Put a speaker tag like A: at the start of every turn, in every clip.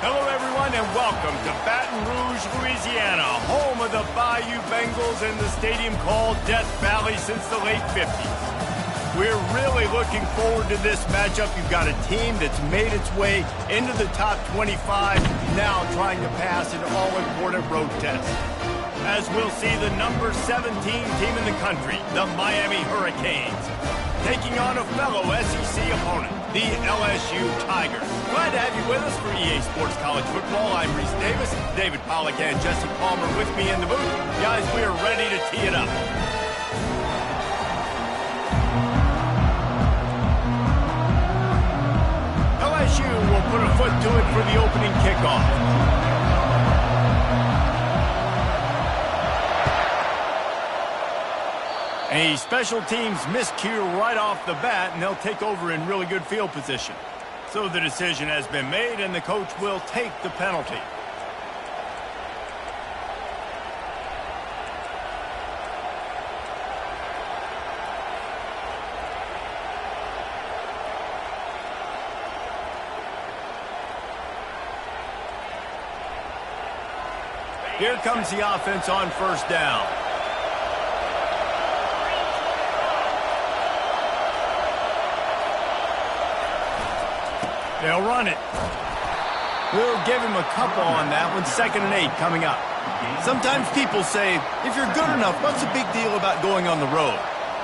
A: Hello, everyone, and welcome to Baton Rouge, Louisiana, home of the Bayou Bengals and the stadium called Death Valley since the late 50s. We're really looking forward to this matchup. You've got a team that's made its way into the top 25, now trying to pass an all-important road test. As we'll see the number 17 team in the country, the Miami Hurricanes, taking on a fellow SEC opponent, the LSU Tigers. Glad to have you with us for EA Sports College Football. I'm Reese Davis, David Pollack and Jesse Palmer with me in the booth. Guys, we are ready to tee it up. LSU will put a foot to it for the opening kickoff. A special teams miscue right off the bat, and they'll take over in really good field position. So the decision has been made, and the coach will take the penalty. Here comes the offense on first down. They'll run it. We'll give him a couple on that one. 2nd and 8 coming up. Sometimes people say, if you're good enough, what's the big deal about going on the road?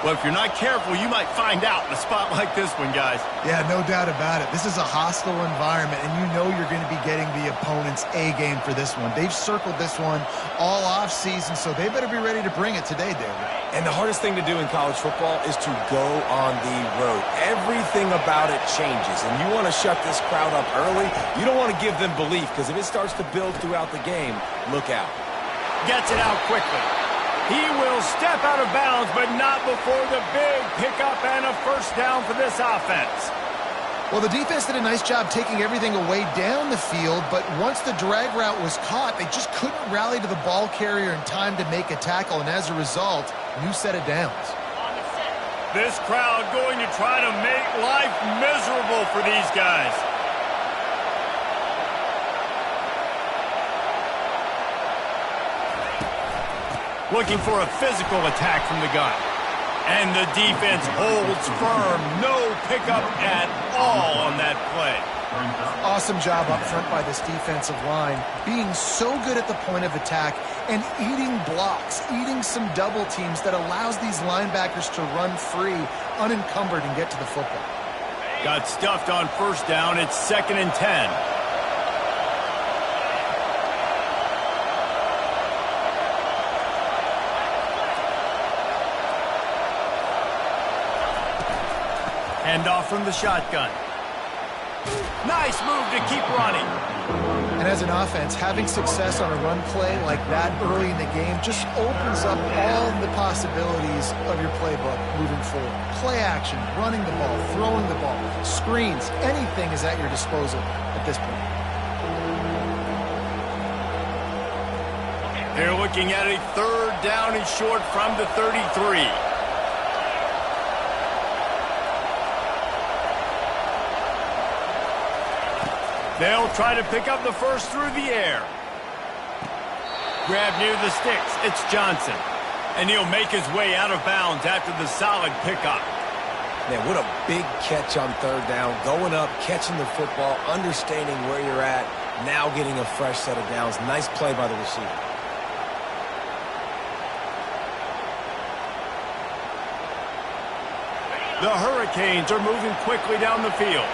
A: Well, if you're not careful, you might find out in a spot like this one, guys.
B: Yeah, no doubt about it. This is a hostile environment, and you know you're going to be getting the opponent's A game for this one. They've circled this one all offseason, so they better be ready to bring it today, David.
C: And the hardest thing to do in college football is to go on the road. Everything about it changes, and you want to shut this crowd up early. You don't want to give them belief, because if it starts to build throughout the game, look out.
A: Gets it out quickly. He will step out of bounds, but not before the big pickup and a first down for this offense.
B: Well, the defense did a nice job taking everything away down the field, but once the drag route was caught, they just couldn't rally to the ball carrier in time to make a tackle, and as a result, new set of downs.
A: This crowd going to try to make life miserable for these guys. Looking for a physical attack from the gun. And the defense holds firm. No pickup at all on that play.
B: Awesome job up front by this defensive line, being so good at the point of attack and eating blocks, eating some double teams that allows these linebackers to run free, unencumbered, and get to the football.
A: Got stuffed on first down. It's 2nd and 10. Hand off from the shotgun. Nice move to keep running.
B: And as an offense, having success on a run play like that early in the game just opens up all the possibilities of your playbook moving forward. Play action, running the ball, throwing the ball, screens, anything is at your disposal at this point.
A: They're looking at a 3rd down and short from the 33. They'll try to pick up the first through the air. Grab near the sticks. It's Johnson. And he'll make his way out of bounds after the solid pickup.
C: Man, what a big catch on 3rd down. Going up, catching the football, understanding where you're at, now getting a fresh set of downs. Nice play by the receiver.
A: The Hurricanes are moving quickly down the field.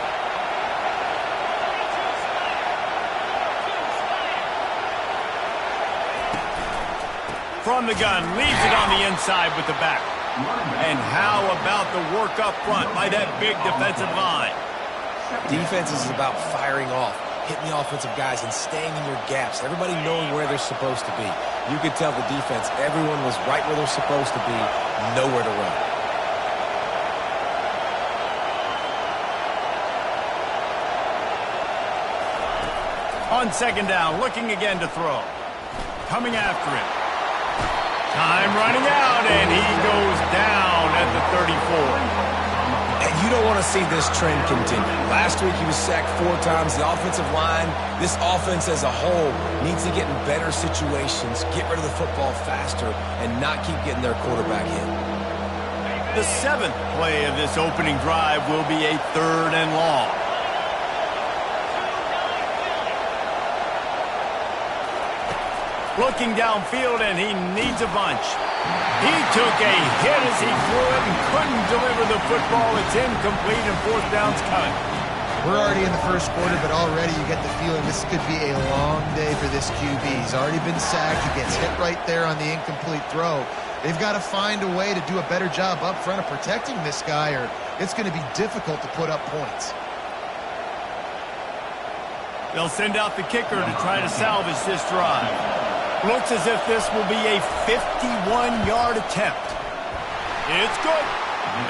A: From the gun, leaves it on the inside with the back. And how about the work up front by that big defensive line?
C: Defense is about firing off, hitting the offensive guys and staying in your gaps. Everybody knowing where they're supposed to be. You could tell the defense, everyone was right where they're supposed to be, nowhere to run.
A: On 2nd down, looking again to throw. Coming after him. Time running out, and he goes down at the 34.
C: And you don't want to see this trend continue. Last week he was sacked 4 times. The offensive line, this offense as a whole, needs to get in better situations, get rid of the football faster, and not keep getting their quarterback hit.
A: The 7th play of this opening drive will be a 3rd and long. Looking downfield, and he needs a bunch. He took a hit as he threw it and couldn't deliver the football. It's incomplete, and 4th down's coming.
B: We're already in the first quarter, but already you get the feeling this could be a long day for this QB. He's already been sacked. He gets hit right there on the incomplete throw. They've got to find a way to do a better job up front of protecting this guy, or it's going to be difficult to put up points.
A: They'll send out the kicker to try to salvage this drive. Looks as if this will be a 51-yard attempt. It's good.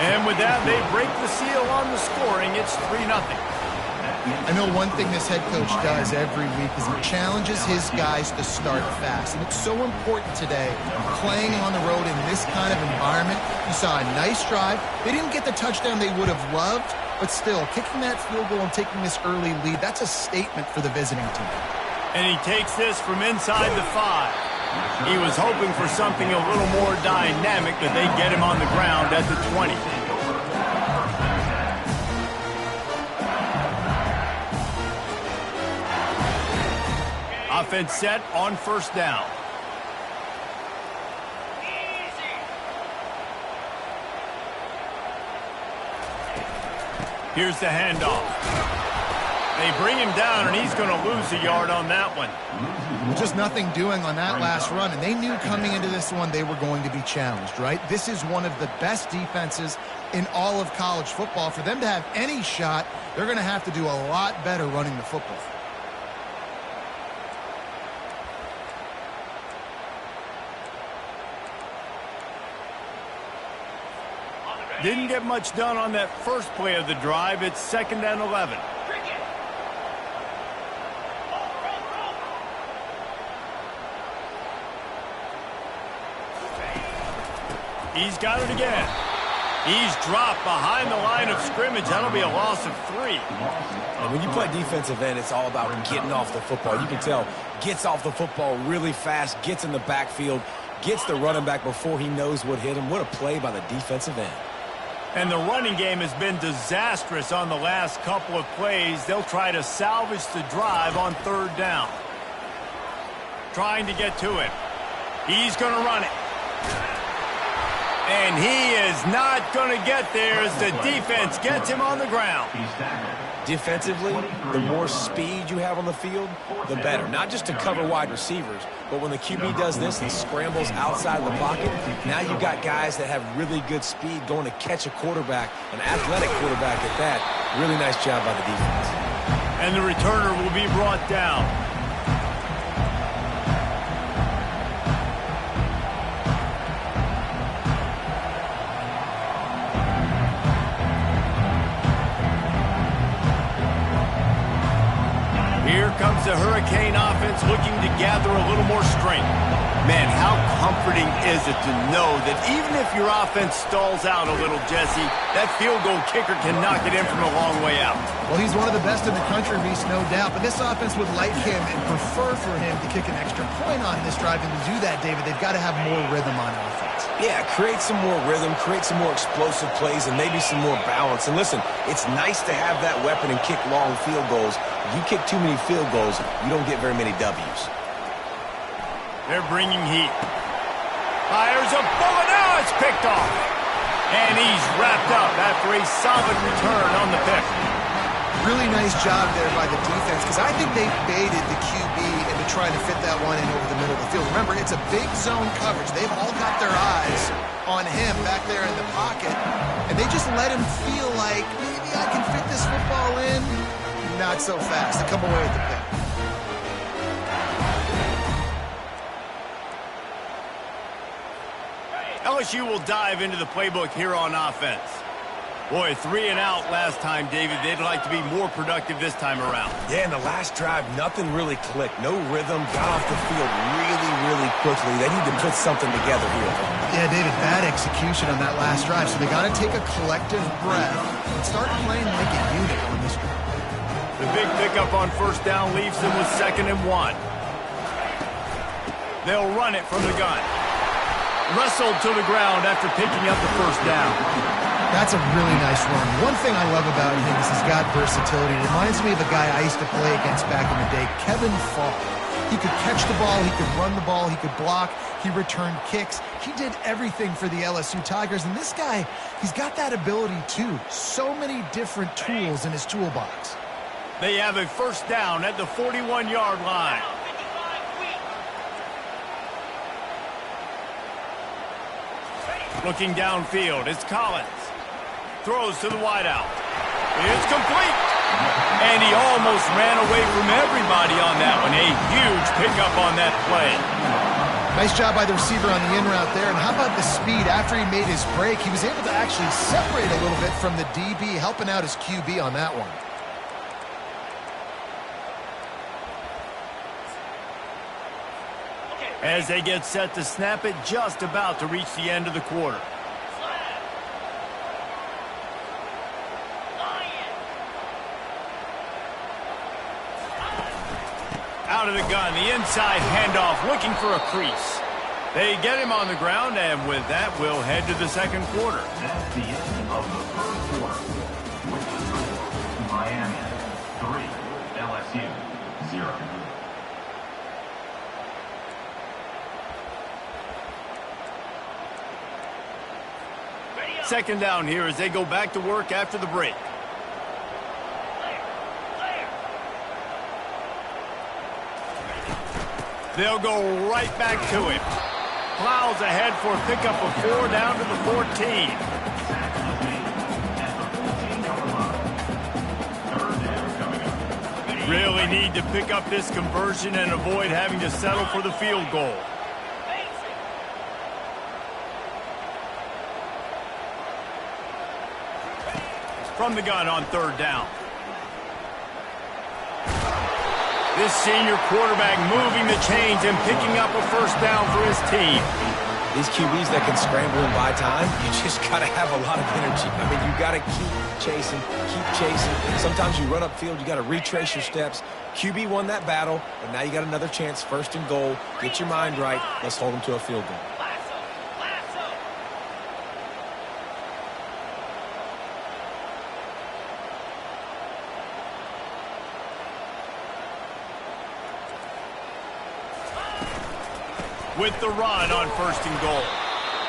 A: And with that, they break the seal on the scoring. It's 3-0.
B: I know one thing this head coach does every week is he challenges his guys to start fast. And it's so important today, playing on the road in this kind of environment. You saw a nice drive. They didn't get the touchdown they would have loved, but still, kicking that field goal and taking this early lead, that's a statement for the visiting team.
A: And he takes this from inside the 5. He was hoping for something a little more dynamic, but they get him on the ground at the 20. Offense set on 1st down. Here's the handoff. They bring him down, and he's going to lose a yard on that one.
B: Just nothing doing on that last run, and they knew coming into this one they were going to be challenged, right? This is one of the best defenses in all of college football. For them to have any shot, they're going to have to do a lot better running the football.
A: Didn't get much done on that first play of the drive. It's 2nd and 11. He's got it again. He's dropped behind the line of scrimmage. That'll be a loss of 3.
C: And when you play defensive end, it's all about getting off the football. You can tell, gets off the football really fast, gets in the backfield, gets the running back before he knows what hit him. What a play by the defensive end.
A: And the running game has been disastrous on the last couple of plays. They'll try to salvage the drive on 3rd down. Trying to get to it. He's going to run it. And he is not going to get there as the defense gets him on the ground.
C: Defensively, the more speed you have on the field, the better. Not just to cover wide receivers, but when the QB does this and scrambles outside the pocket, now you've got guys that have really good speed going to catch a quarterback, an athletic quarterback at that. Really nice job by the defense.
A: And the returner will be brought down. Here comes the Hurricane offense looking to gather a little more strength. Man, how comforting is it to know that even if your offense stalls out a little, Jesse, that field goal kicker can knock it in from a long way out.
B: Well, he's one of the best in the country, Reese, no doubt. But this offense would like him and prefer for him to kick an extra point on this drive. And to do that, David, they've got to have more rhythm on offense.
C: Yeah, create some more rhythm, create some more explosive plays, and maybe some more balance. And listen, it's nice to have that weapon and kick long field goals. If you kick too many field goals, you don't get very many W's.
A: They're bringing heat. Fires a bullet. Now it's picked off. And he's wrapped up after a solid return on the pick.
B: Really nice job there by the defense, because I think they baited the QB into trying to fit that one in over the middle of the field. Remember, it's a big zone coverage. They've all got their eyes on him back there in the pocket, and they just let him feel like, maybe I can fit this football in. Not so fast. They come away with the pick.
A: LSU will dive into the playbook here on offense. Boy, 3 and out last time, David. They'd like to be more productive this time around.
C: Yeah, in the last drive, nothing really clicked. No rhythm, got off the field really quickly. They need to put something together here.
B: Yeah, David, bad execution on that last drive, so they got to take a collective breath and start playing like a unit on this one.
A: The big pickup on first down leaves them with 2nd and 1. They'll run it from the gun. Wrestled to the ground after picking up the first down.
B: That's a really nice run. One thing I love about him is he's got versatility. Reminds me of a guy I used to play against back in the day, Kevin Fall. He could catch the ball, he could run the ball, he could block, he returned kicks. He did everything for the LSU Tigers, and this guy, he's got that ability too. So many different tools in his toolbox.
A: They have a first down at the 41-yard line. Looking downfield, it's Collins. Throws to the wideout. It's complete. And he almost ran away from everybody on that one. A huge pickup on that play.
B: Nice job by the receiver on the in route there. And how about the speed? After he made his break, he was able to actually separate a little bit from the DB, helping out his QB on that one.
A: As they get set to snap it, just about to reach the end of the quarter. Out of the gun, the inside handoff, looking for a crease. They get him on the ground, and with that, we'll head to the second quarter.
D: That's the end of the first quarter. With the score, Miami 3, LSU 0.
A: Second down here as they go back to work after the break. They'll go right back to him. Plows ahead for a pickup of 4 down to the 14. Really need to pick up this conversion and avoid having to settle for the field goal. From the gun on 3rd down. This senior quarterback moving the chains and picking up a first down for his team.
C: These QBs that can scramble and buy time, you just got to have a lot of energy. I mean, you got to keep chasing. Sometimes you run upfield, you got to retrace your steps. QB won that battle, but now you got another chance, 1st and goal. Get your mind right. Let's hold them to a field goal.
A: With the run on 1st and goal.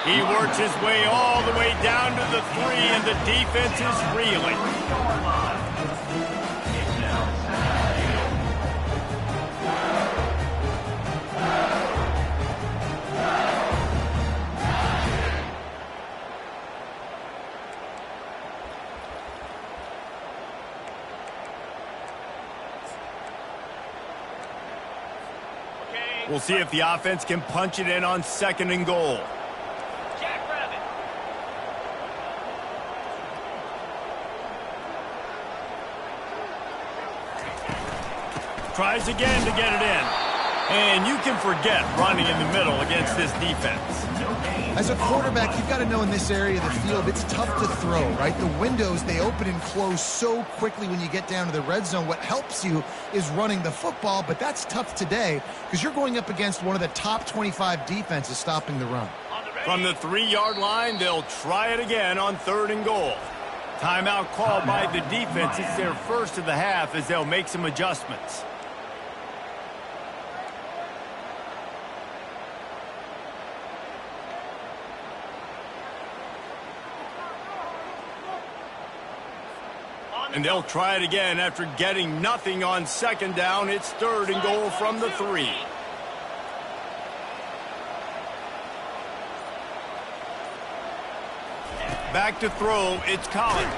A: He works his way all the way down to the 3, and the defense is reeling. We'll see if the offense can punch it in on 2nd and goal. Tries again to get it in. And you can forget running in the middle against this defense.
B: As a quarterback, you've got to know in this area of the field, it's tough to throw, right? The windows, they open and close so quickly when you get down to the red zone. What helps you is running the football, but that's tough today because you're going up against one of the top 25 defenses stopping the run.
A: From the 3-yard line, they'll try it again on 3rd and goal. Timeout called by the defense. It's their first of the half as they'll make some adjustments. And they'll try it again after getting nothing on 2nd down. It's 3rd and goal from the 3. Back to throw, it's Collins.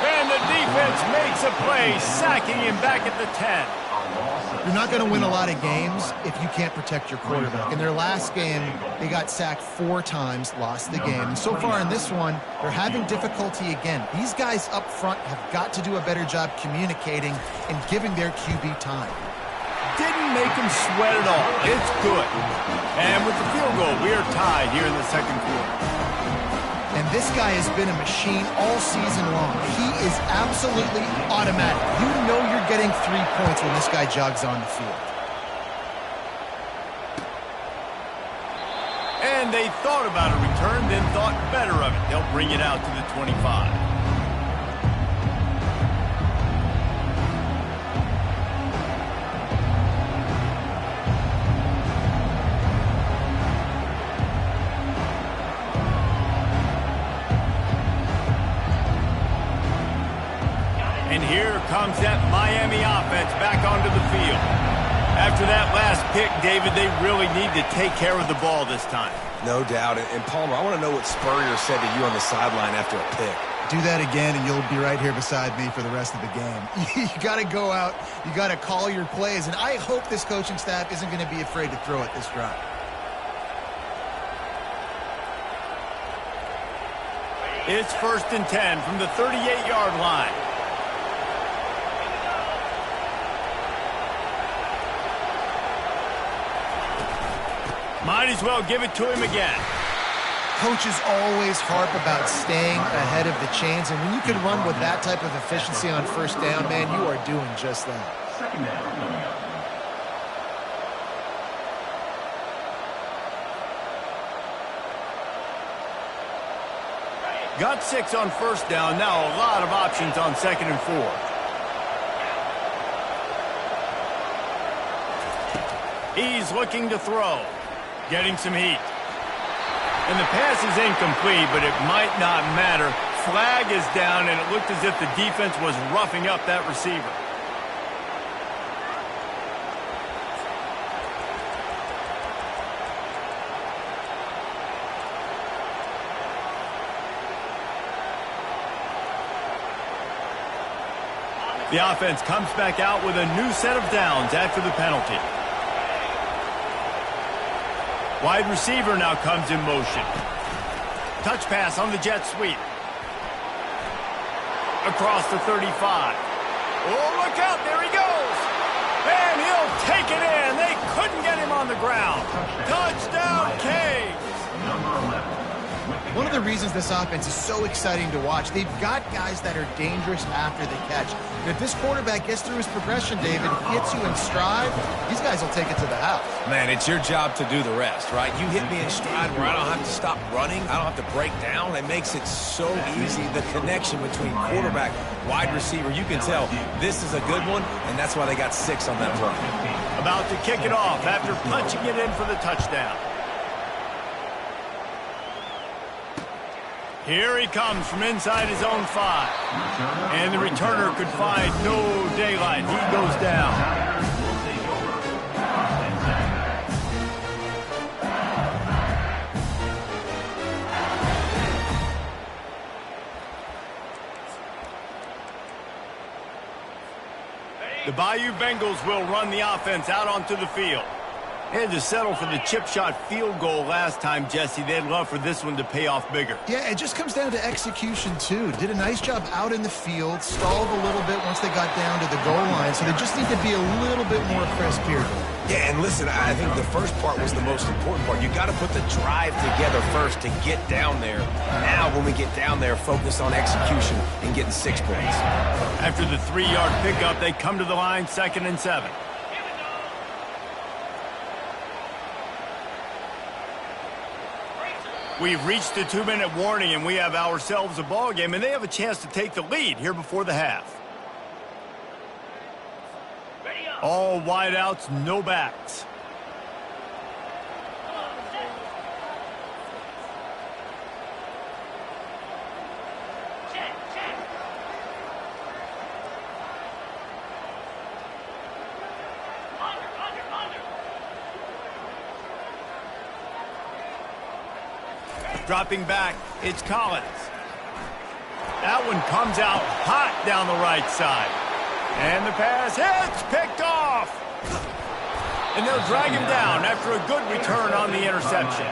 A: And the defense makes a play, sacking him back at the 10.
B: You're not going to win a lot of games if you can't protect your quarterback. In their last game, they got sacked 4 times, lost the game. And so far in this one, they're having difficulty again. These guys up front have got to do a better job communicating and giving their QB time.
A: Didn't make him sweat at all. It's good. And with the field goal, we are tied here in the second quarter.
B: And this guy has been a machine all season long. He is absolutely automatic. You know you're getting 3 points when this guy jogs on the field.
A: And they thought about a return, then thought better of it. They'll bring it out to the 25. And here comes that Miami offense back onto the field. After that last pick, David, they really need to take care of the ball this time.
C: No doubt. And Palmer, I want to know what Spurrier said to you on the sideline after a pick.
B: Do that again, and you'll be right here beside me for the rest of the game. You got to go out. You got to call your plays. And I hope this coaching staff isn't going to be afraid to throw it this drive.
A: It's 1st and 10 from the 38-yard line. Might as well give it to him again.
B: Coaches always harp about staying ahead of the chains, and when you can run with that type of efficiency on 1st down, man, you are doing just that.
D: Second down coming up.
A: Got 6 on 1st down. Now a lot of options on 2nd and 4. He's looking to throw. Getting some heat. And the pass is incomplete, but it might not matter. Flag is down, and it looked as if the defense was roughing up that receiver. The offense comes back out with a new set of downs after the penalty. Wide receiver now comes in motion. Touch pass on the jet sweep. Across the 35. Oh, look out, there he goes. And he'll take it in. They couldn't get him on the ground. Touchdown, Canes.
D: Number 11.
B: One of the reasons this offense is so exciting to watch, they've got guys that are dangerous after the catch. And if this quarterback gets through his progression, David, hits you in stride, these guys will take it to the house.
C: Man, it's your job to do the rest, right? You hit me in stride where I don't have to stop running. I don't have to break down. It makes it so easy. The connection between quarterback, wide receiver, you can tell this is a good one, and that's why they got 6 on that play.
A: About to kick it off after punching it in for the touchdown. Here he comes from inside his own 5. And the returner could find no daylight. He goes down. The Bayou Bengals will run the offense out onto the field. They had to settle for the chip shot field goal last time, Jesse. They'd love for this one to pay off bigger.
B: Yeah, it just comes down to execution, too. Did a nice job out in the field, stalled a little bit once they got down to the goal line, so they just need to be a little bit more crisp here.
C: Yeah, and listen, I think the first part was the most important part. You got to put the drive together first to get down there. Now, when we get down there, focus on execution and getting 6 points.
A: After the 3-yard pickup, they come to the line, 2nd and 7. We've reached the 2-minute warning, and we have ourselves a ball game, and they have a chance to take the lead here before the half. All wideouts, no backs. Dropping back, it's Collins. That one comes out hot down the right side. And the pass hits, picked off. And they'll drag him down after a good return on the interception.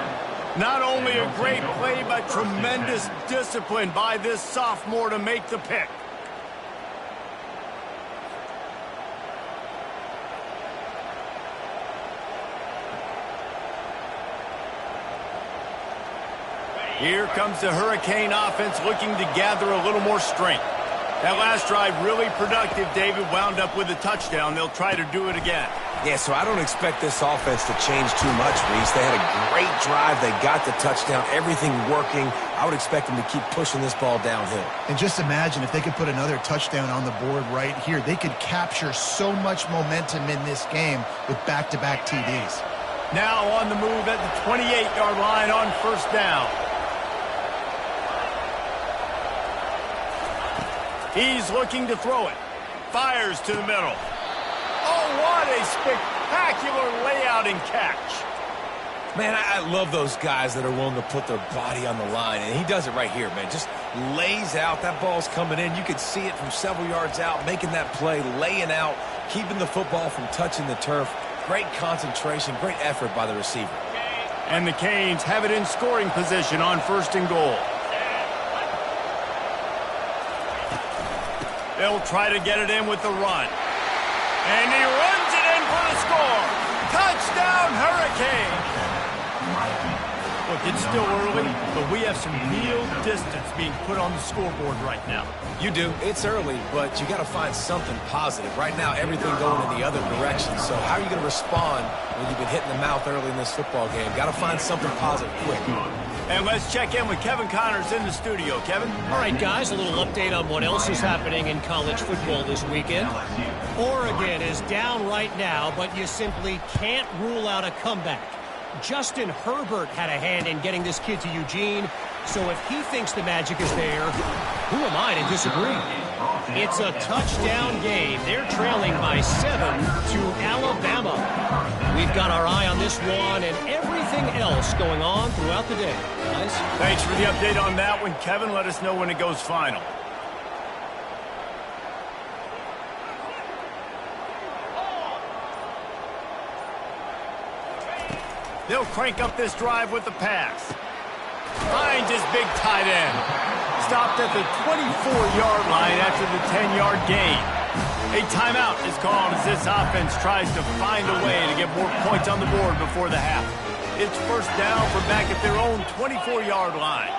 A: Not only a great play, but tremendous discipline by this sophomore to make the pick. Here comes the Hurricane offense looking to gather a little more strength. That last drive really productive. David wound up with a touchdown. They'll try to do it again.
C: Yeah, so I don't expect this offense to change too much, Reese. They had a great drive. They got the touchdown. Everything working. I would expect them to keep pushing this ball downhill.
B: And just imagine if they could put another touchdown on the board right here. They could capture so much momentum in this game with back-to-back TDs.
A: Now on the move at the 28-yard line on first down. He's looking to throw it. Fires to the middle. Oh, what a spectacular layout and catch.
C: Man, I love those guys that are willing to put their body on the line, and he does it right here, man. Just lays out. That ball's coming in. You could see it from several yards out, making that play, laying out, keeping the football from touching the turf. Great concentration, great effort by the receiver.
A: And the Canes have it in scoring position on first and goal. They'll try to get it in with the run. And he runs it in for the score. Touchdown, Hurricane. Look, it's still early, but we have some real distance being put on the scoreboard right now.
C: You do. It's early, but you got to find something positive. Right now, everything going in the other direction. So how are you going to respond when you've been hit in the mouth early in this football game? Got to find something positive quick.
A: And let's check in with Kevin Connors in the studio. Kevin?
E: All right, guys, a little update on what else is happening in college football this weekend. Oregon is down right now, but you simply can't rule out a comeback. Justin Herbert had a hand in getting this kid to Eugene, so if he thinks the magic is there, who am I to disagree? It's a touchdown game. They're trailing by 7 to Alabama. We've got our eye on this one and everything else going on throughout the day, guys.
A: Thanks for the update on that one, Kevin. Let us know when it goes final. They'll crank up this drive with the pass. Finds his big tight end. Stopped at the 24-yard line after the 10-yard gain. A timeout is called as this offense tries to find a way to get more points on the board before the half. It's first down from back at their own 24-yard line.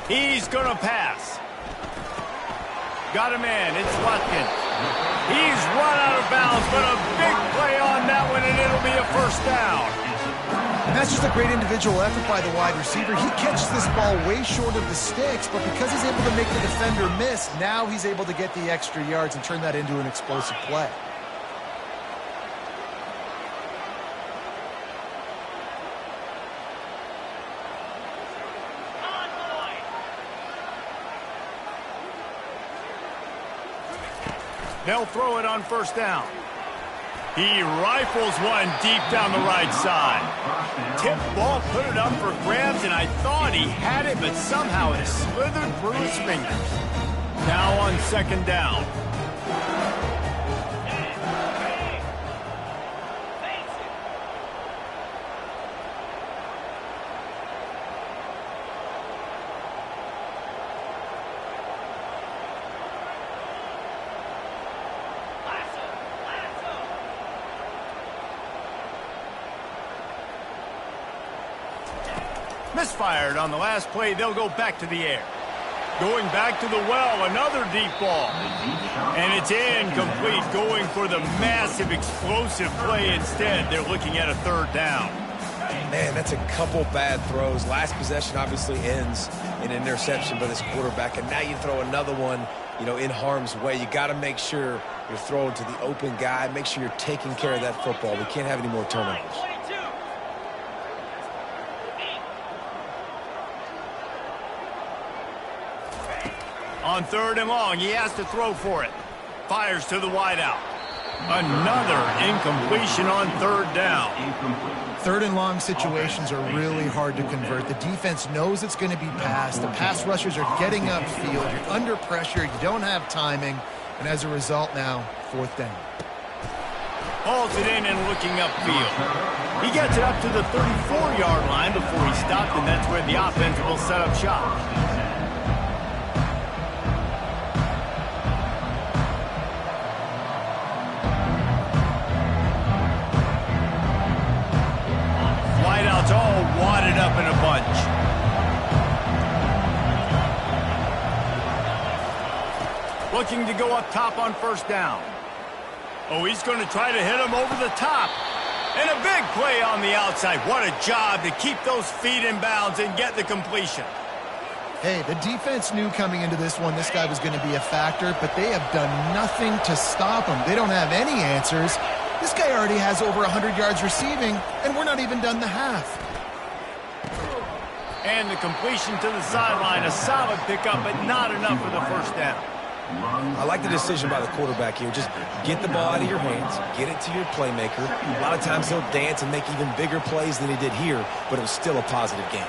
A: He's going to pass. Got him in. It's Watkins. He's run out of bounds, but a big play on that one, and it'll be a first down.
B: And that's just a great individual effort by the wide receiver. He catches this ball way short of the sticks, but because he's able to make the defender miss, now he's able to get the extra yards and turn that into an explosive play.
A: They'll throw it on first down. He rifles one deep down the right side. Tip ball, put it up for grabs, and I thought he had it, but somehow it slithered through his fingers. Now on second down. Misfired on the last play. They'll go back to the air. Going back to the well, another deep ball. And it's incomplete, going for the massive explosive play instead. They're looking at a third down.
C: Man, that's a couple bad throws. Last possession obviously ends in an interception by this quarterback, and now you throw another one, in harm's way. You got to make sure you're throwing to the open guy. Make sure you're taking care of that football. We can't have any more turnovers. On third and long, he has to throw for it.
A: fires to the wideout. Another incompletion on third down.
B: Third and long situations are really hard to convert. The defense knows it's going to be passed. The pass rushers are getting upfield. You're under pressure. You don't have timing. And as a result now, fourth down.
A: Hauls it in and looking upfield. He gets it up to the 34-yard line before he stopped, and that's where the offense will set up shop. Wideouts all wadded up in a bunch. Looking to go up top on first down. Oh, he's going to try to hit him over the top. And a big play on the outside. What a job to keep those feet in bounds and get the completion.
B: Hey, the defense knew coming into this one this guy was going to be a factor, but they have done nothing to stop him. They don't have any answers. This guy already has over 100 yards receiving, and we're not even done the half.
A: And the completion to the sideline, a solid pickup, but not enough for the first down.
C: I like the decision by the quarterback here. Just get the ball out of your hands, get it to your playmaker. A lot of times he'll dance and make even bigger plays than he did here, but it was still a positive game.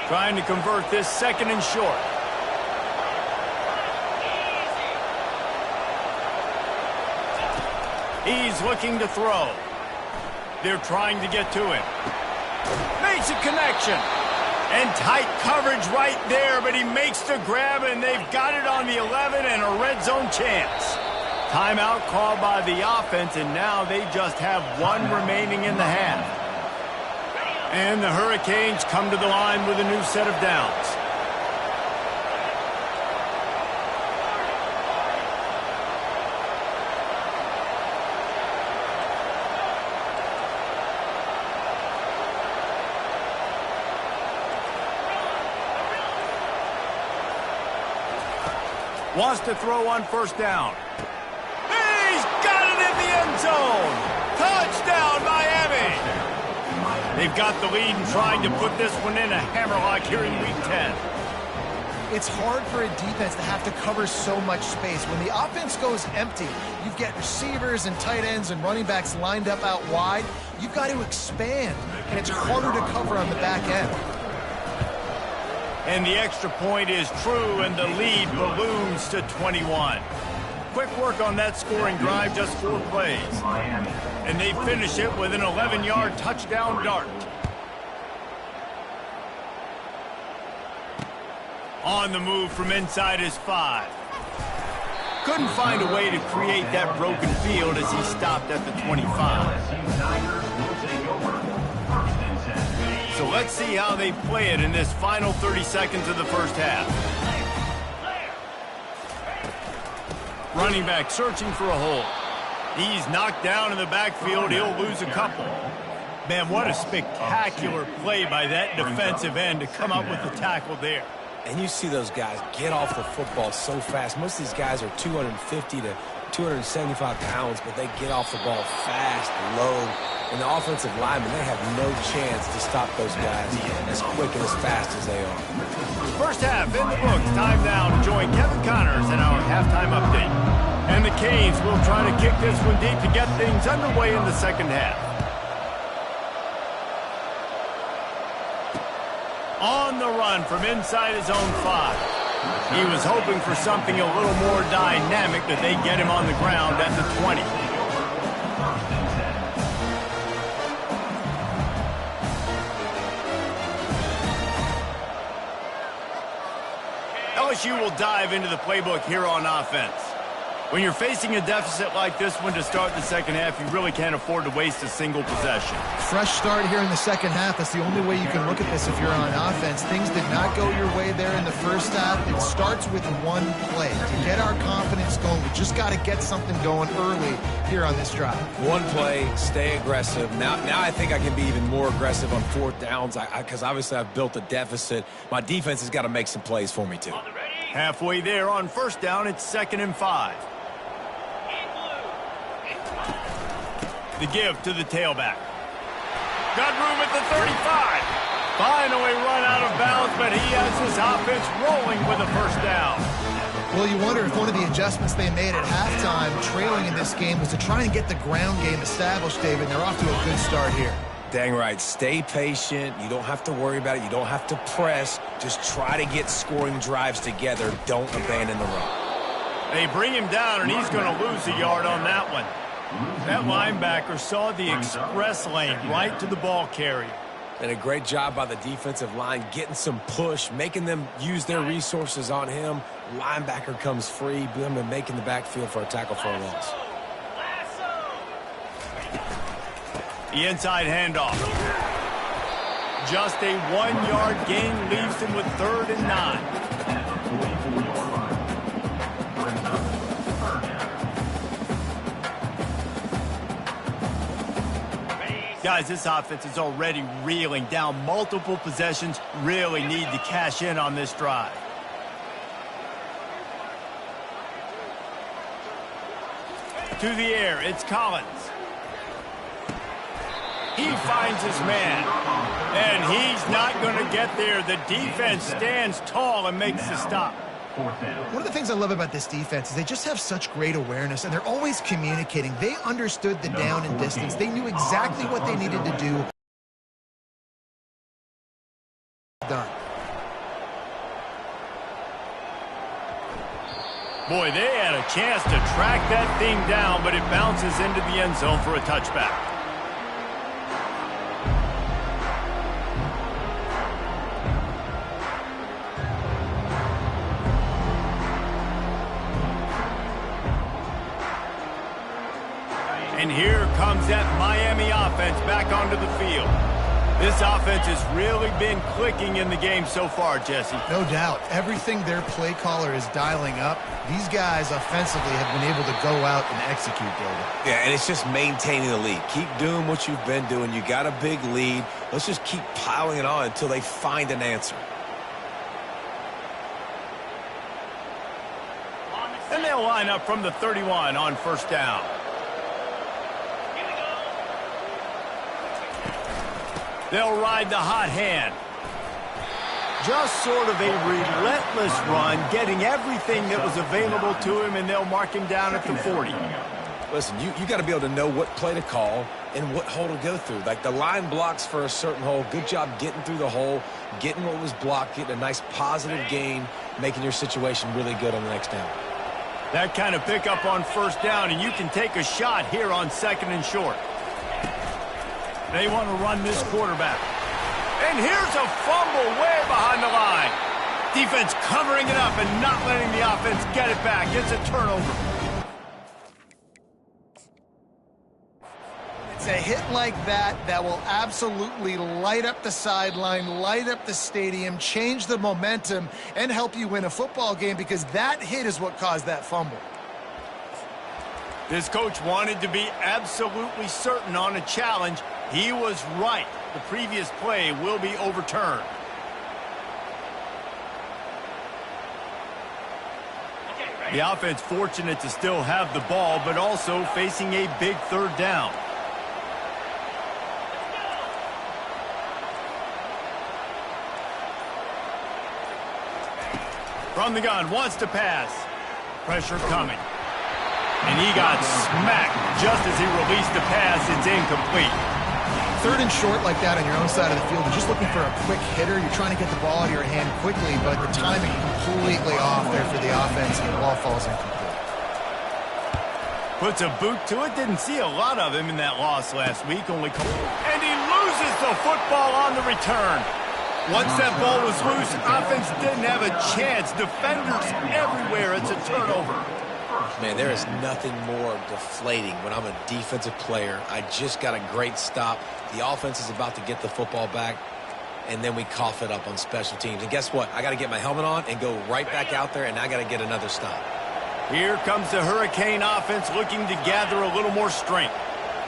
A: Trying to convert this second and short. He's looking to throw. They're trying to get to him. Makes a connection. And tight coverage right there, but he makes the grab, and they've got it on the 11 and a red zone chance. Timeout called by the offense, and now they just have one remaining in the half. And the Hurricanes come to the line with a new set of downs. Wants to throw on first down. He's got it in the end zone. Touchdown, Miami. They've got the lead and trying to put this one in a hammerlock here in Week 10.
B: It's hard for a defense to have to cover so much space. When the offense goes empty, you've got receivers and tight ends and running backs lined up out wide. You've got to expand, and it's harder to cover on the back end.
A: And the extra point is true, and the lead balloons to 21. Quick work on that scoring drive, just 4 plays. And they finish it with an 11-yard touchdown dart. On the move from inside his 5. Couldn't find a way to create that broken field as he stopped at the 25. So let's see how they play it in this final 30 seconds of the first half. Running back searching for a hole. He's knocked down in the backfield. He'll lose a couple. Man, what a spectacular play by that defensive end to come up with the tackle there.
C: And you see those guys get off the football so fast. Most of these guys are 250 to 275 pounds, but they get off the ball fast, low. And the offensive linemen, they have no chance to stop those guys as quick and as fast as they are.
A: First half in the books. Time now to join Kevin Connors in our halftime update. And the Canes will try to kick this one deep to get things underway in the second half. On the run from inside his own 5. He was hoping for something a little more dynamic, that they get him on the ground at the 20. LSU will dive into the playbook here on offense. When you're facing a deficit like this one to start the second half, you really can't afford to waste a single possession.
B: Fresh start here in the second half. That's the only way you can look at this if you're on offense. Things did not go your way there in the first half. It starts with one play. To get our confidence going, we just got to get something going early here on this drive. One play, stay aggressive. Now I think I can be even more aggressive on fourth downs because obviously I've built a deficit. My defense has got to make some plays for me too.
A: Halfway there on first down, it's 2nd and 5. The give to the tailback. Got room at the 35. Finally run out of bounds, but he has his offense rolling with a first down.
B: Well, you wonder if one of the adjustments they made at halftime, trailing in this game, was to try and get the ground game established, David. And they're off to a good start here.
C: Dang right. Stay patient. You don't have to worry about it. You don't have to press. Just try to get scoring drives together. Don't abandon the run.
A: They bring him down, and he's going to lose a yard on that one. That linebacker saw the express lane right to the ball carrier.
C: And a great job by the defensive line getting some push, making them use their resources on him. Linebacker comes free, boom, and making the backfield for a tackle for a loss.
A: The inside handoff. Just a 1-yard gain leaves him with 3rd and 9. Guys, this offense is already reeling down multiple possessions. Really need to cash in on this drive. To the air, it's Collins. He finds his man, and he's not going to get there. The defense stands tall and makes the stop.
B: One of the things I love about this defense is they just have such great awareness, and they're always communicating. They understood the down and distance. They knew exactly what they needed to do. Done.
A: Boy, they had a chance to track that thing down, but it bounces into the end zone for a touchback. And here comes that Miami offense back onto the field. This offense has really been clicking in the game so far, Jesse.
B: No doubt. Everything their play caller is dialing up, these guys offensively have been able to go out and execute, David.
C: Yeah, and it's just maintaining the lead. Keep doing what you've been doing. You got a big lead. Let's just keep piling it on until they find an answer.
A: And they'll line up from the 31 on 1st down. They'll ride the hot hand. Just sort of a relentless run, getting everything that was available to him, and they'll mark him down at the 40.
C: Listen, you got to be able to know what play to call and what hole to go through. Like the line blocks for a certain hole. Good job getting through the hole, getting what was blocked, getting a nice positive gain, making your situation really good on the next down.
A: That kind of pickup on 1st down, and you can take a shot here on 2nd and short. They want to run this quarterback. And here's a fumble way behind the line. Defense covering it up and not letting the offense get it back. It's a turnover.
B: It's a hit like that that will absolutely light up the sideline, light up the stadium, change the momentum, and help you win a football game, because that hit is what caused that fumble.
A: This coach wanted to be absolutely certain on a challenge. He was right. The previous play will be overturned. The offense fortunate to still have the ball, but also facing a big 3rd down. From the gun, wants to pass. Pressure coming. And he got smacked just as he released the pass. It's incomplete.
B: 3rd and short like that on your own side of the field, you're just looking for a quick hitter. You're trying to get the ball out of your hand quickly, but the timing completely off there for the offense, and the ball falls incomplete.
A: Puts a boot to it. Didn't see a lot of him in that loss last week. And he loses the football on the return. Once that ball was loose, offense didn't have a chance. Defenders everywhere. It's a turnover.
C: Man, there is nothing more deflating when I'm a defensive player. I just got a great stop. The offense is about to get the football back, and then we cough it up on special teams. And guess what? I got to get my helmet on and go right back out there, and I got to get another stop.
A: Here comes the Hurricane offense looking to gather a little more strength.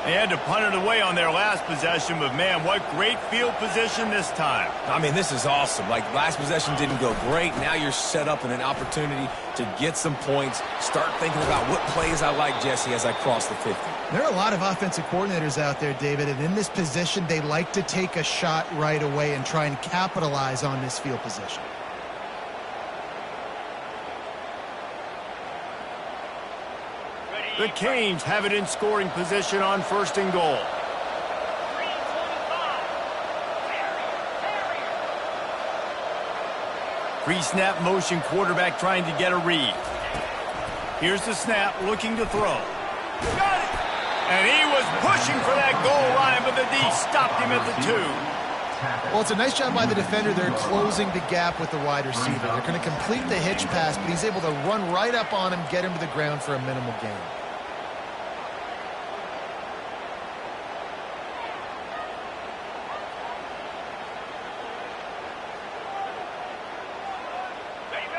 A: They had to punt it away on their last possession, but man, what great field position this time.
C: I mean, this is awesome. Like, last possession didn't go great. Now you're set up in an opportunity to get some points. Start thinking about what plays I like, Jesse, as I cross the 50.
B: There are a lot of offensive coordinators out there, David, and in this position, they like to take a shot right away and try and capitalize on this field position.
A: The Canes have it in scoring position on 1st and goal. Pre-snap motion, quarterback trying to get a read. Here's the snap, looking to throw. Got it! And he was pushing for that goal line, but the D stopped him at the 2.
B: Well, it's a nice job by the defender. They're closing the gap with the wide receiver. They're going to complete the hitch pass, but he's able to run right up on him, get him to the ground for a minimal gain.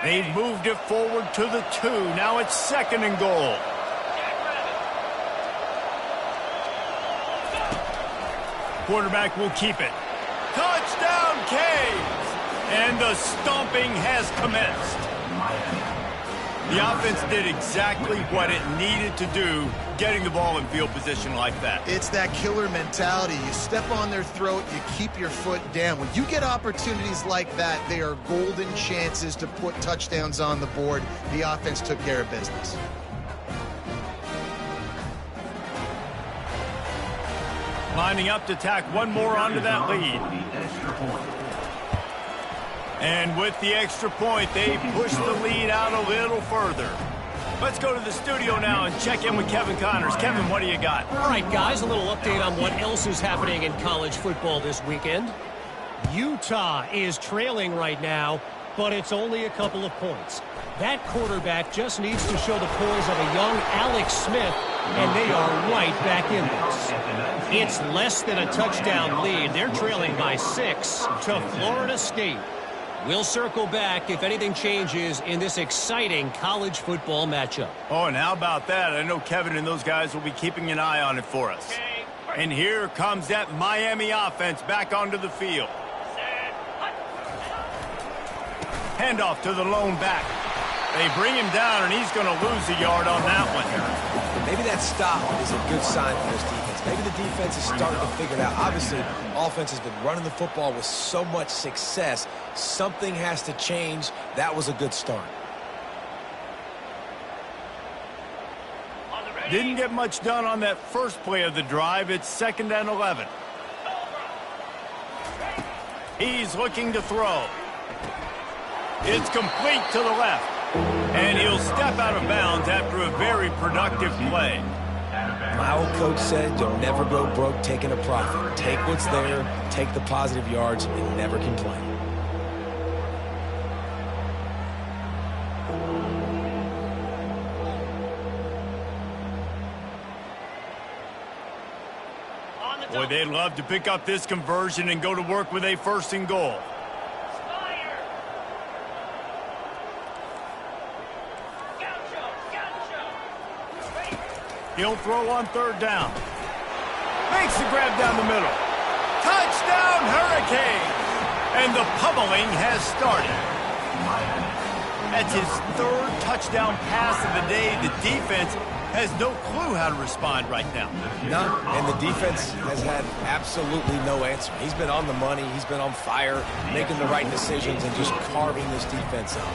A: They've moved it forward to the 2. Now it's 2nd and goal. Quarterback will keep it. Touchdown, Canes! And the stomping has commenced. The offense did exactly what it needed to do, getting the ball in field position like that.
B: It's that killer mentality. You step on their throat, you keep your foot down. When you get opportunities like that, they are golden chances to put touchdowns on the board. The offense took care of business.
A: Lining up to tack one more onto that lead. And with the extra point, they push the lead out a little further. Let's go to the studio now and check in with Kevin Connors. Kevin, what do you got?
E: All right, guys, a little update on what else is happening in college football this weekend. Utah is trailing right now, but it's only a couple of points. That quarterback just needs to show the poise of a young Alex Smith, and they are right back in this. It's less than a touchdown lead. They're trailing by 6 to Florida State. We'll circle back if anything changes in this exciting college football matchup.
A: Oh, and how about that? I know Kevin and those guys will be keeping an eye on it for us. And here comes that Miami offense back onto the field. Handoff to the lone back. They bring him down, and he's going to lose a yard on that one.
C: Maybe that stop is a good sign for this defense. Maybe the defense is starting to figure it out. Obviously, offense has been running the football with so much success. Something has to change. That was a good start.
A: Didn't get much done on that first play of the drive. It's 2nd and 11. He's looking to throw. It's complete to the left. And he'll step out of bounds after a very productive play.
C: My old coach said, you'll never go broke taking a profit. Take what's there, take the positive yards, and never complain.
A: Boy, they'd love to pick up this conversion and go to work with a 1st and goal. He'll throw on 3rd down. Makes the grab down the middle. Touchdown, Hurricanes! And the pummeling has started. That's his 3rd touchdown pass of the day. The defense has no clue how to respond right now.
C: No, and the defense has had absolutely no answer. He's been on the money. He's been on fire, making the right decisions and just carving this defense up.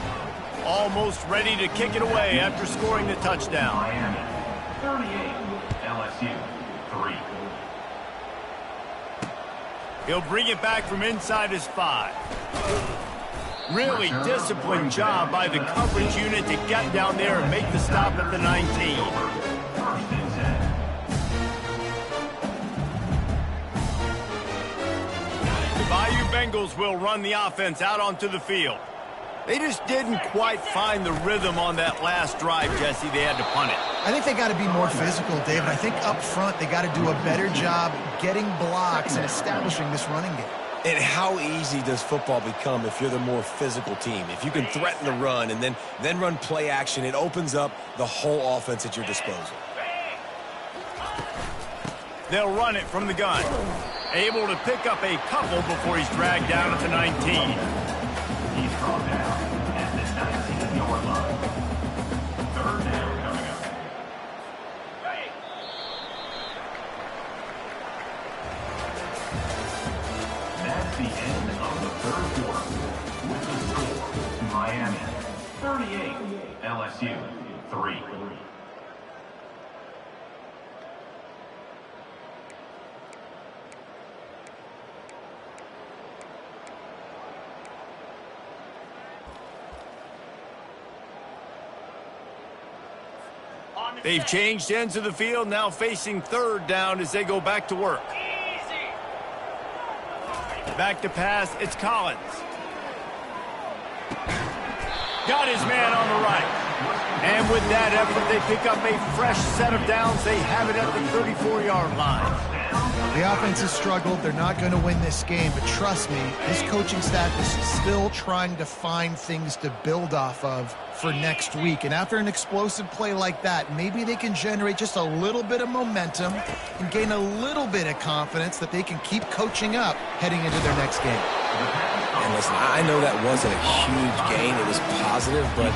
A: Almost ready to kick it away after scoring the touchdown.
D: Miami 38, LSU 3.
A: He'll bring it back from inside his 5. Really disciplined job by the coverage unit to get down there and make the stop at the 19.
D: 1st and 10.
A: The Bayou Bengals will run the offense out onto the field. They just didn't quite find the rhythm on that last drive, Jesse. They had to punt it.
B: I think they got to be more physical, David. I think up front they got to do a better job getting blocks and establishing this running game.
C: And how easy does football become if you're the more physical team? If you can threaten the run and then run play action, it opens up the whole offense at your disposal.
A: They'll run it from the gun. Able to pick up a couple before he's dragged down at the 19.
D: He's brought down at the 19-yard line. 3rd down coming up. That's the end of the 3rd quarter. With the score, Miami 38, LSU 3.
A: They've changed ends of the field, now facing third down as they go back to work. Back to pass, it's Collins. Got his man on the right. And with that effort, they pick up a fresh set of downs. They have it at the 34-yard line.
B: The offense has struggled. They're not going to win this game, but trust me, this coaching staff is still trying to find things to build off of for next week. And after an explosive play like that, maybe they can generate just a little bit of momentum and gain a little bit of confidence that they can keep coaching up heading into their next game.
C: And listen, I know that wasn't a huge gain. It was positive, but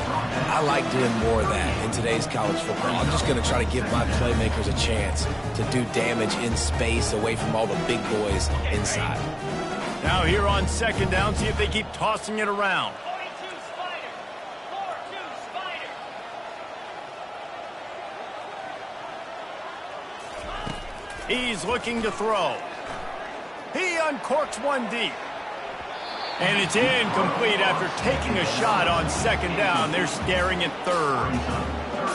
C: I like doing more of that in today's college football. I'm just going to try to give my playmakers a chance to do damage in space away from all the big boys inside.
A: Now here on second down, see if they keep tossing it around. He's looking to throw. He uncorks one deep. And it's incomplete after taking a shot on second down. They're staring at third.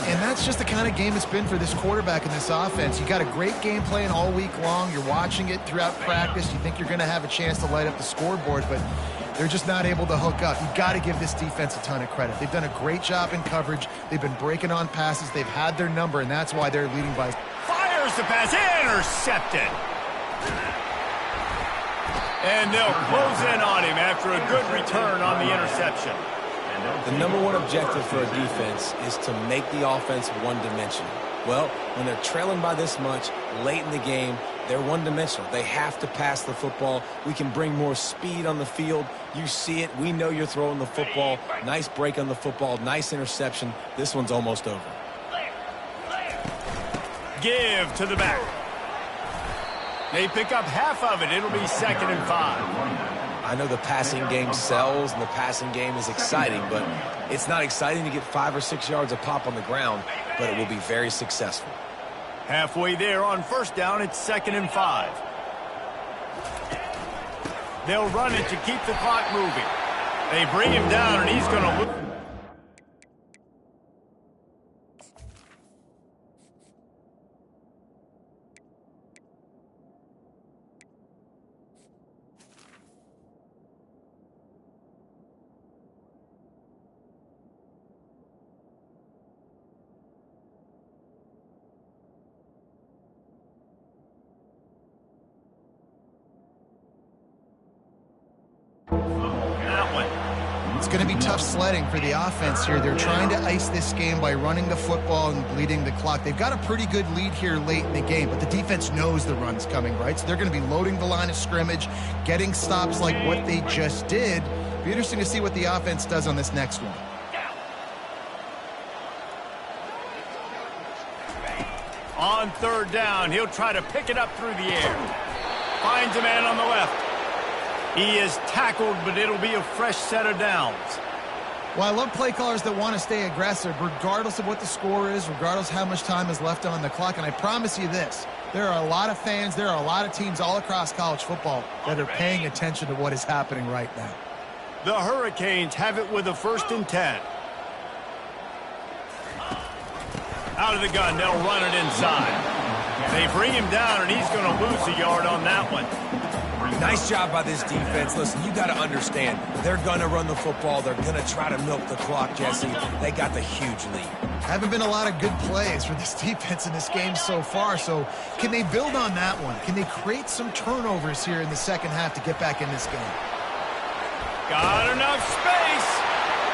B: And that's just the kind of game it's been for this quarterback in this offense. You got a great game plan all week long. You're watching it throughout practice. You think you're going to have a chance to light up the scoreboard, but they're just not able to hook up. You've got to give this defense a ton of credit. They've done a great job in coverage. They've been breaking on passes. They've had their number, and that's why they're leading by.
A: Fires the pass, intercepted. And they'll close in on him after a good return on the interception.
C: The number one objective for a defense is to make the offense one-dimensional. Well, when they're trailing by this much late in the game, they're one-dimensional. They have to pass the football. We can bring more speed on the field. You see it. We know you're throwing the football. Nice break on the football. Nice interception. This one's almost over.
A: Give to the back. They pick up half of it. It'll be 2nd and 5.
C: I know the passing game sells and the passing game is exciting, but it's not exciting to get 5 or 6 yards a pop on the ground, but it will be very successful.
A: Halfway there on first down, it's 2nd and 5. They'll run it to keep the clock moving. They bring him down, and he's going to look.
B: It's going to be tough sledding for the offense here. They're trying to ice this game by running the football and bleeding the clock. They've got a pretty good lead here late in the game, but the defense knows the run's coming, right? So they're going to be loading the line of scrimmage, getting stops like what they just did. Be interesting to see what the offense does on this next one.
A: On third down, he'll try to pick it up through the air. Finds a man on the left. He is tackled, but it'll be a fresh set of downs.
B: Well, I love play callers that want to stay aggressive, regardless of what the score is, regardless how much time is left on the clock. And I promise you this, there are a lot of fans, there are a lot of teams all across college football that are paying attention to what is happening right now.
A: The Hurricanes have it with a 1st and 10. Out of the gun, they'll run it inside. They bring him down, and he's going to lose a yard on that one.
C: Nice job by this defense. Listen, you got to understand, they're going to run the football. They're going to try to milk the clock, Jesse. They got the huge lead.
B: Haven't been a lot of good plays for this defense in this game so far, so can they build on that one? Can they create some turnovers here in the second half to get back in this game?
A: Got enough space.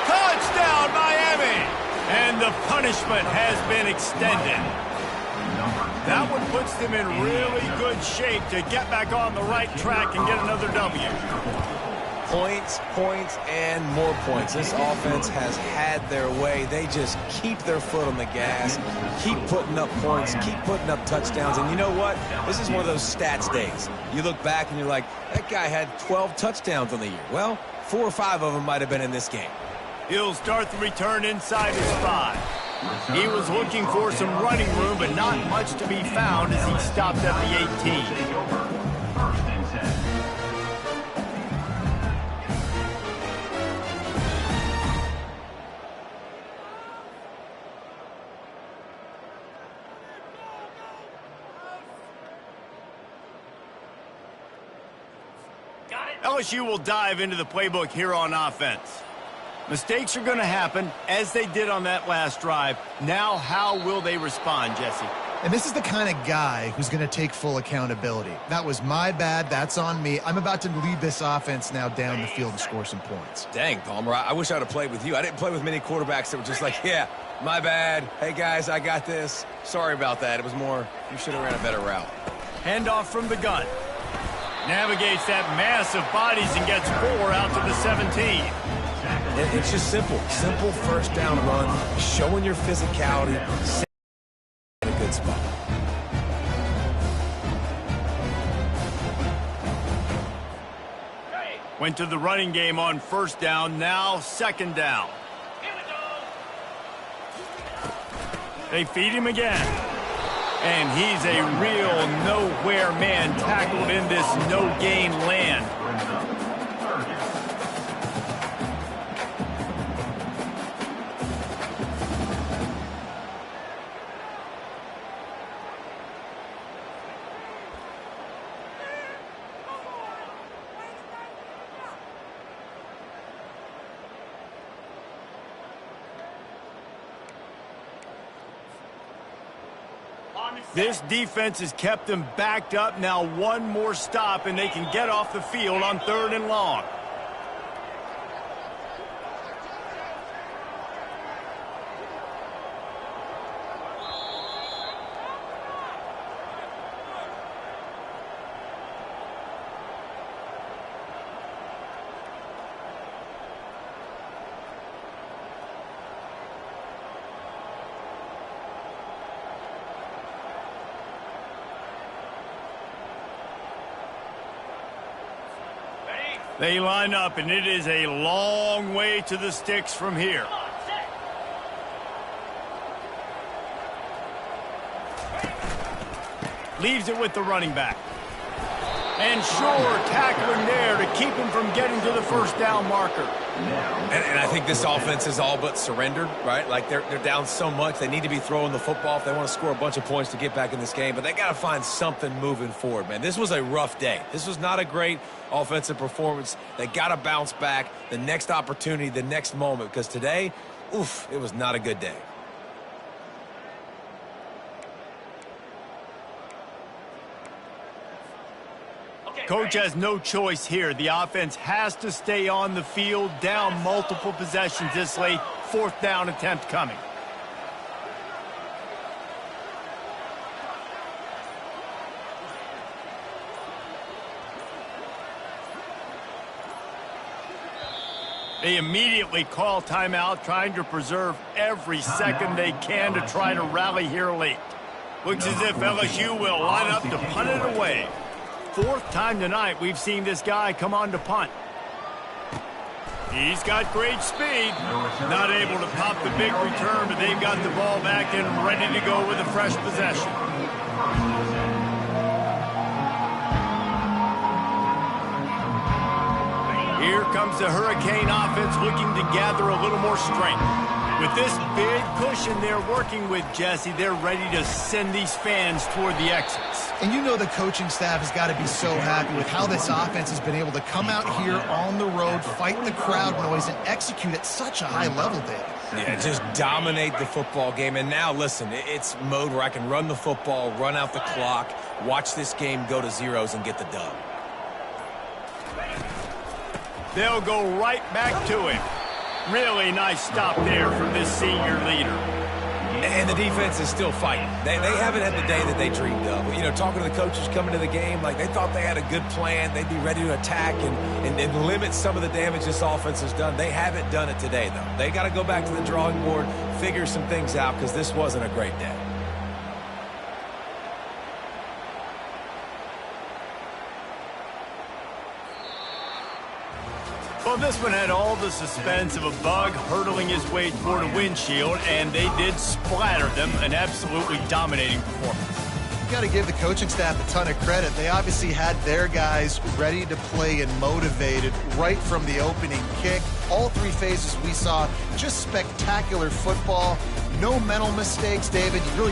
A: Touchdown, Miami. And the punishment has been extended. That one puts them in really good shape to get back on the right track and get another W.
C: Points, points, and more points. This offense has had their way. They just keep their foot on the gas, keep putting up points, keep putting up touchdowns. And you know what? This is one of those stats days. You look back and you're like, that guy had 12 touchdowns on the year. Well, 4 or 5 of them might have been in this game.
A: He'll start the return inside his 5. He was looking for some running room, but not much to be found as he stopped at the 18.
D: 1st and 10.
A: LSU will dive into the playbook here on offense. Mistakes are going to happen, as they did on that last drive. Now, how will they respond, Jesse?
B: And this is the kind of guy who's going to take full accountability. That was my bad. That's on me. I'm about to lead this offense now down the field and score some points.
C: Dang, Palmer, I wish I would have played with you. I didn't play with many quarterbacks that were just like, yeah, my bad. Hey, guys, I got this. Sorry about that. It was more, you should have ran a better route.
A: Handoff from the gun. Navigates that mass of bodies and gets 4 out to the 17.
C: It's just simple. Simple first down run, showing your physicality, in a good spot.
A: Went to the running game on first down, now second down. They feed him again. And he's a real nowhere man tackled in this no-gain land. This defense has kept them backed up. Now one more stop, and they can get off the field on 3rd and long. They line up, and it is a long way to the sticks from here. Leaves it with the running back. And sure, tackling there to keep him from getting to the first down marker.
C: And I think this offense is all but surrendered, right? Like they're down so much. They need to be throwing the football if they want to score a bunch of points to get back in this game. But they got to find something moving forward, man. This was a rough day. This was not a great offensive performance. They got to bounce back the next opportunity, the next moment. Because today, oof, it was not a good day.
A: Coach has no choice here. The offense has to stay on the field, down multiple possessions this late. 4th down attempt coming. They immediately call timeout, trying to preserve every second they can to try to rally here late. Looks as if LSU will line up to punt it away. 4th time tonight we've seen this guy come on to punt. He's got great speed. Not able to pop the big return, but they've got the ball back and ready to go with a fresh possession. Here comes the Hurricane offense looking to gather a little more strength. With this big cushion they're working with, Jesse, they're ready to send these fans toward the exits.
B: And you know the coaching staff has got to be so happy with how this offense has been able to come out here on the road, fight the crowd noise, and execute at such a high level, David.
C: Yeah, just dominate the football game. And now, listen, it's mode where I can run the football, run out the clock, watch this game go to zeros and get the dub.
A: They'll go right back to him. Really nice stop there from this senior leader.
C: And the defense is still fighting. They haven't had the day that they dreamed of. You know, talking to the coaches coming to the game, like they thought they had a good plan. They'd be ready to attack and limit some of the damage this offense has done. They haven't done it today, though. They got to go back to the drawing board, figure some things out, because this wasn't a great day.
A: Well, this one had all the suspense of a bug hurtling his way toward a windshield, and they did splatter them. An absolutely dominating performance.
B: You've got to give the coaching staff a ton of credit. They obviously had their guys ready to play and motivated right from the opening kick. All 3 phases we saw, just spectacular football. No mental mistakes, David. You really